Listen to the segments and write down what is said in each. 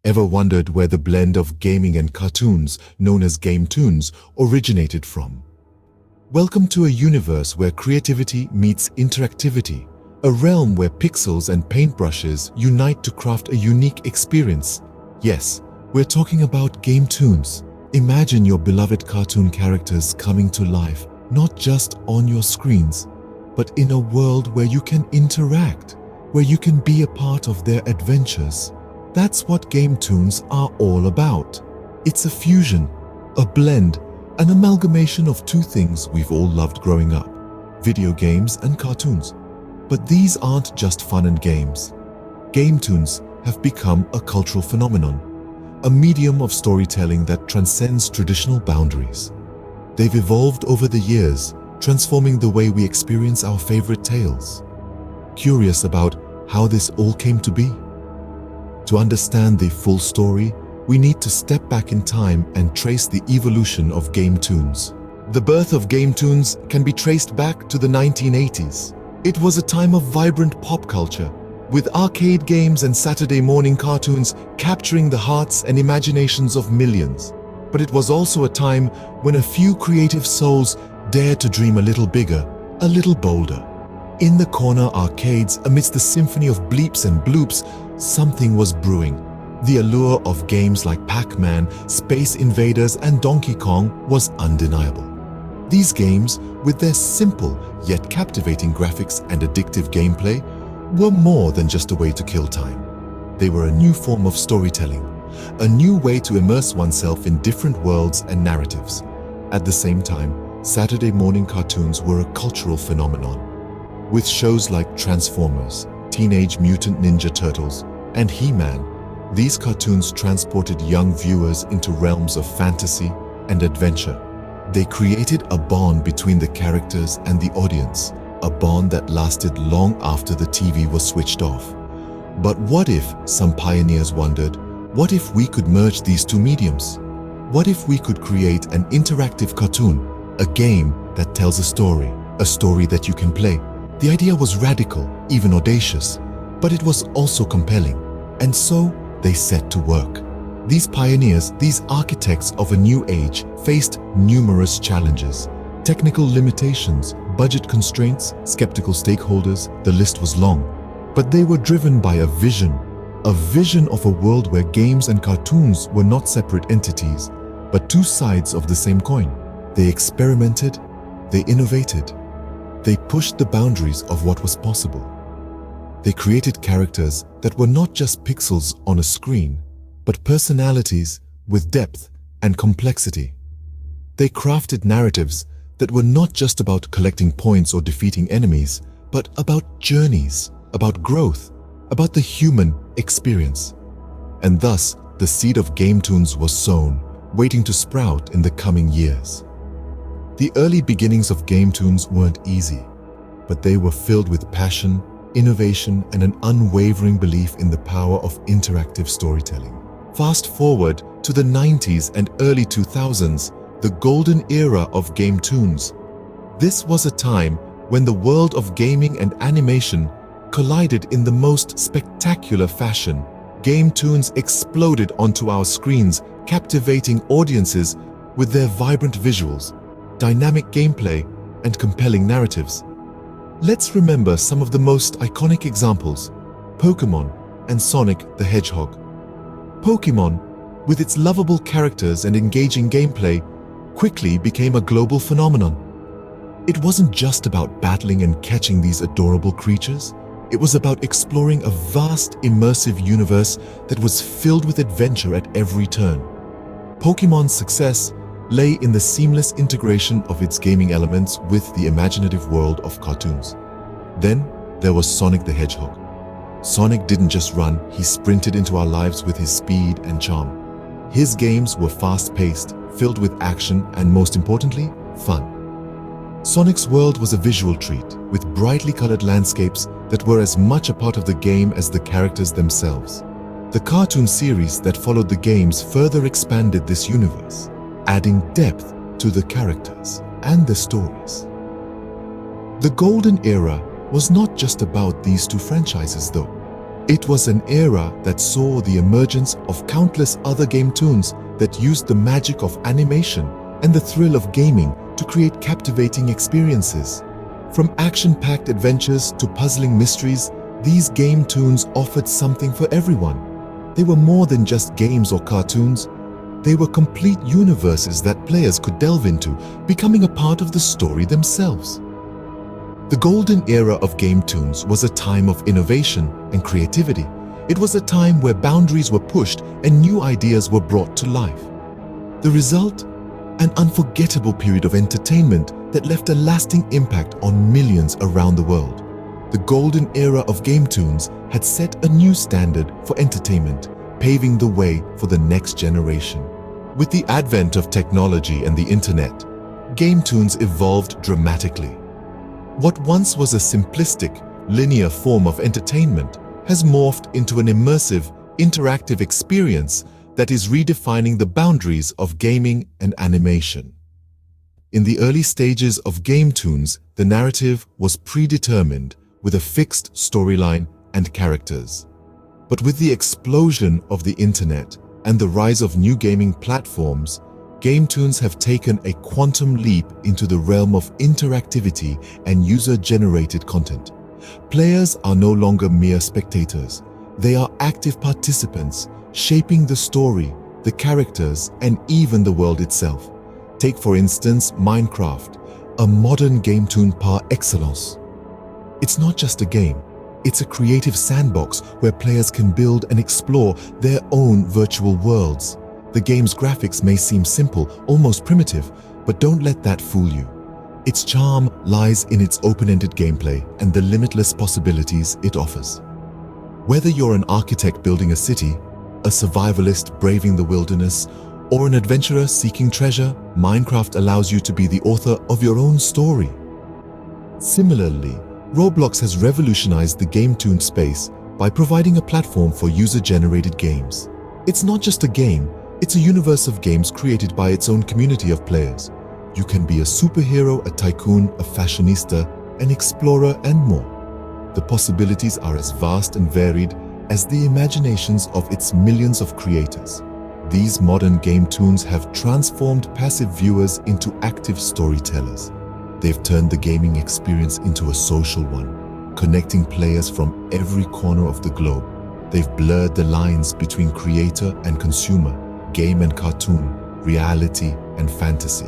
Ever wondered where the blend of gaming and cartoons, known as Gametoons, originated from? Welcome to a universe where creativity meets interactivity, a realm where pixels and paintbrushes unite to craft a unique experience. Yes, we're talking about Gametoons. Imagine your beloved cartoon characters coming to life, not just on your screens, but in a world where you can interact, where you can be a part of their adventures. That's what Gametoons are all about. It's a fusion, a blend, an amalgamation of two things we've all loved growing up: video games and cartoons. But these aren't just fun and games. Gametoons have become a cultural phenomenon, a medium of storytelling that transcends traditional boundaries. They've evolved over the years, transforming the way we experience our favorite tales. Curious about how this all came to be? To understand the full story, we need to step back in time and trace the evolution of Gametoons. The birth of Gametoons can be traced back to the 1980s. It was a time of vibrant pop culture, with arcade games and Saturday morning cartoons capturing the hearts and imaginations of millions. But it was also a time when a few creative souls dared to dream a little bigger, a little bolder. In the corner arcades, amidst the symphony of bleeps and bloops, something was brewing. The allure of games like Pac-Man, Space Invaders, and Donkey Kong was undeniable. These games, with their simple yet captivating graphics and addictive gameplay, were more than just a way to kill time. They were a new form of storytelling, a new way to immerse oneself in different worlds and narratives. At the same time, Saturday morning cartoons were a cultural phenomenon. With shows like Transformers, Teenage Mutant Ninja Turtles, and He-Man, these cartoons transported young viewers into realms of fantasy and adventure. They created a bond between the characters and the audience, a bond that lasted long after the TV was switched off. But what if, some pioneers wondered, what if we could merge these two mediums? What if we could create an interactive cartoon, a game that tells a story that you can play? The idea was radical, even audacious, but it was also compelling. And so they set to work. These pioneers, these architects of a new age, faced numerous challenges. Technical limitations, budget constraints, skeptical stakeholders, the list was long. But they were driven by a vision of a world where games and cartoons were not separate entities, but two sides of the same coin. They experimented, they innovated, they pushed the boundaries of what was possible. They created characters that were not just pixels on a screen, but personalities with depth and complexity. They crafted narratives that were not just about collecting points or defeating enemies, but about journeys, about growth, about the human experience. And thus, the seed of Gametoons was sown, waiting to sprout in the coming years. The early beginnings of Gametoons weren't easy, but they were filled with passion, innovation, and an unwavering belief in the power of interactive storytelling. Fast forward to the 90s and early 2000s, the golden era of Gametoons. This was a time when the world of gaming and animation collided in the most spectacular fashion. Gametoons exploded onto our screens, captivating audiences with their vibrant visuals, dynamic gameplay, and compelling narratives. Let's remember some of the most iconic examples: Pokémon and Sonic the Hedgehog. Pokémon, with its lovable characters and engaging gameplay, quickly became a global phenomenon. It wasn't just about battling and catching these adorable creatures. It was about exploring a vast, immersive universe that was filled with adventure at every turn. Pokémon's success lay in the seamless integration of its gaming elements with the imaginative world of cartoons. Then there was Sonic the Hedgehog. Sonic didn't just run, he sprinted into our lives with his speed and charm. His games were fast-paced, filled with action, and most importantly, fun. Sonic's world was a visual treat, with brightly colored landscapes that were as much a part of the game as the characters themselves. The cartoon series that followed the games further expanded this universe, adding depth to the characters and the stories. The golden era was not just about these two franchises, though. It was an era that saw the emergence of countless other Gametoons that used the magic of animation and the thrill of gaming to create captivating experiences. From action-packed adventures to puzzling mysteries, these Gametoons offered something for everyone. They were more than just games or cartoons. They were complete universes that players could delve into, becoming a part of the story themselves. The golden era of Gametoons was a time of innovation and creativity. It was a time where boundaries were pushed and new ideas were brought to life. The result? An unforgettable period of entertainment that left a lasting impact on millions around the world. The golden era of Gametoons had set a new standard for entertainment, paving the way for the next generation. With the advent of technology and the internet, Gametoons evolved dramatically. What once was a simplistic, linear form of entertainment has morphed into an immersive, interactive experience that is redefining the boundaries of gaming and animation. In the early stages of Gametoons, the narrative was predetermined with a fixed storyline and characters. But with the explosion of the internet and the rise of new gaming platforms, Gametoons have taken a quantum leap into the realm of interactivity and user-generated content. Players are no longer mere spectators. They are active participants, shaping the story, the characters, and even the world itself. Take, for instance, Minecraft, a modern Gametoon par excellence. It's not just a game. It's a creative sandbox where players can build and explore their own virtual worlds. The game's graphics may seem simple, almost primitive, but don't let that fool you. Its charm lies in its open-ended gameplay and the limitless possibilities it offers. Whether you're an architect building a city, a survivalist braving the wilderness, or an adventurer seeking treasure, Minecraft allows you to be the author of your own story. Similarly, Roblox has revolutionized the Gametoon space by providing a platform for user-generated games. It's not just a game, it's a universe of games created by its own community of players. You can be a superhero, a tycoon, a fashionista, an explorer, and more. The possibilities are as vast and varied as the imaginations of its millions of creators. These modern Gametoons have transformed passive viewers into active storytellers. They've turned the gaming experience into a social one, connecting players from every corner of the globe. They've blurred the lines between creator and consumer, game and cartoon, reality and fantasy.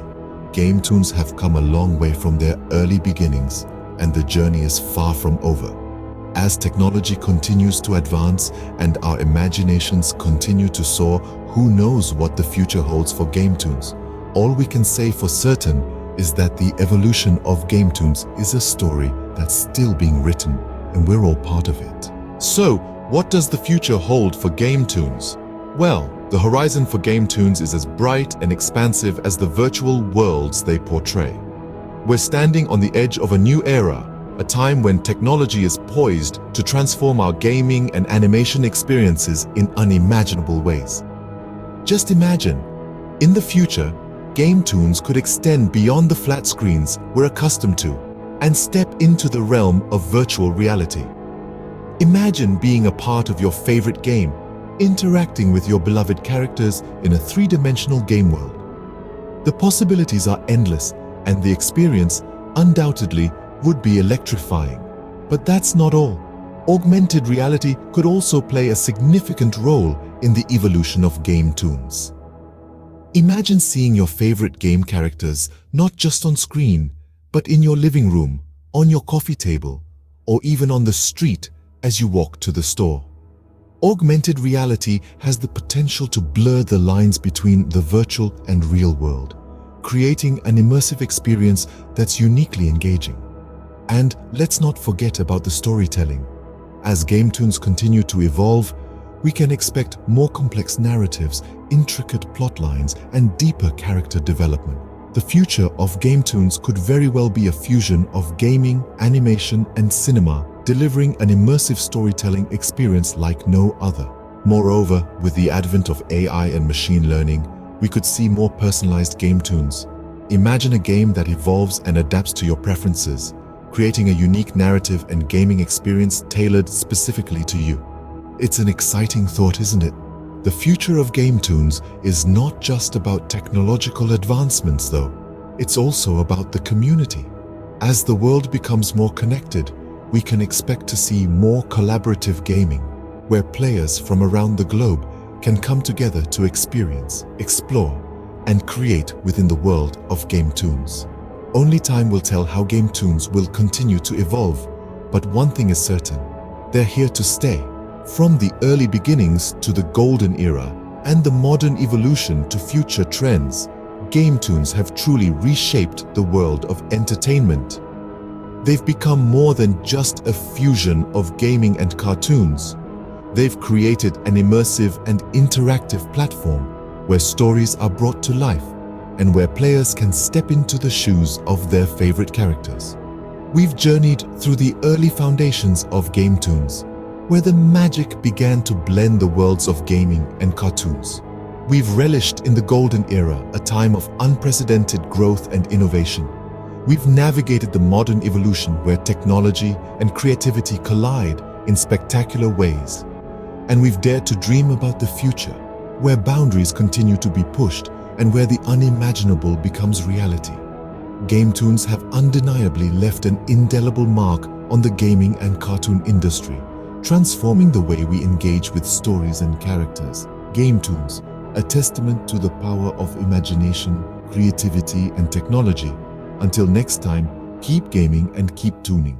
Gametoons have come a long way from their early beginnings, and the journey is far from over. As technology continues to advance and our imaginations continue to soar, who knows what the future holds for Gametoons? All we can say for certain is that the evolution of Gametoons is a story that's still being written, and we're all part of it. So, what does the future hold for Gametoons? Well, the horizon for Gametoons is as bright and expansive as the virtual worlds they portray. We're standing on the edge of a new era, a time when technology is poised to transform our gaming and animation experiences in unimaginable ways. Just imagine, in the future, Gametoons could extend beyond the flat screens we're accustomed to and step into the realm of virtual reality. Imagine being a part of your favorite game, interacting with your beloved characters in a three-dimensional game world. The possibilities are endless, and the experience, undoubtedly, would be electrifying. But that's not all. Augmented reality could also play a significant role in the evolution of Gametoons. Imagine seeing your favorite game characters not just on screen, but in your living room, on your coffee table, or even on the street as you walk to the store. Augmented reality has the potential to blur the lines between the virtual and real world, creating an immersive experience that's uniquely engaging. And let's not forget about the storytelling. As Gametoons continue to evolve, we can expect more complex narratives, intricate plot lines, and deeper character development. The future of Gametoons could very well be a fusion of gaming, animation, and cinema, delivering an immersive storytelling experience like no other. Moreover, with the advent of AI and machine learning, we could see more personalized Gametoons. Imagine a game that evolves and adapts to your preferences, creating a unique narrative and gaming experience tailored specifically to you. It's an exciting thought, isn't it? The future of Gametoons is not just about technological advancements, though. It's also about the community. As the world becomes more connected, we can expect to see more collaborative gaming, where players from around the globe can come together to experience, explore, and create within the world of Gametoons. Only time will tell how Gametoons will continue to evolve, but one thing is certain: they're here to stay. From the early beginnings to the golden era and the modern evolution to future trends, Gametoons have truly reshaped the world of entertainment. They've become more than just a fusion of gaming and cartoons. They've created an immersive and interactive platform where stories are brought to life and where players can step into the shoes of their favorite characters. We've journeyed through the early foundations of Gametoons, where the magic began to blend the worlds of gaming and cartoons. We've relished in the golden era, a time of unprecedented growth and innovation. We've navigated the modern evolution where technology and creativity collide in spectacular ways. And we've dared to dream about the future, where boundaries continue to be pushed and where the unimaginable becomes reality. Gametoons have undeniably left an indelible mark on the gaming and cartoon industry, transforming the way we engage with stories and characters. Gametoons, a testament to the power of imagination, creativity, and technology. Until next time, keep gaming and keep tuning.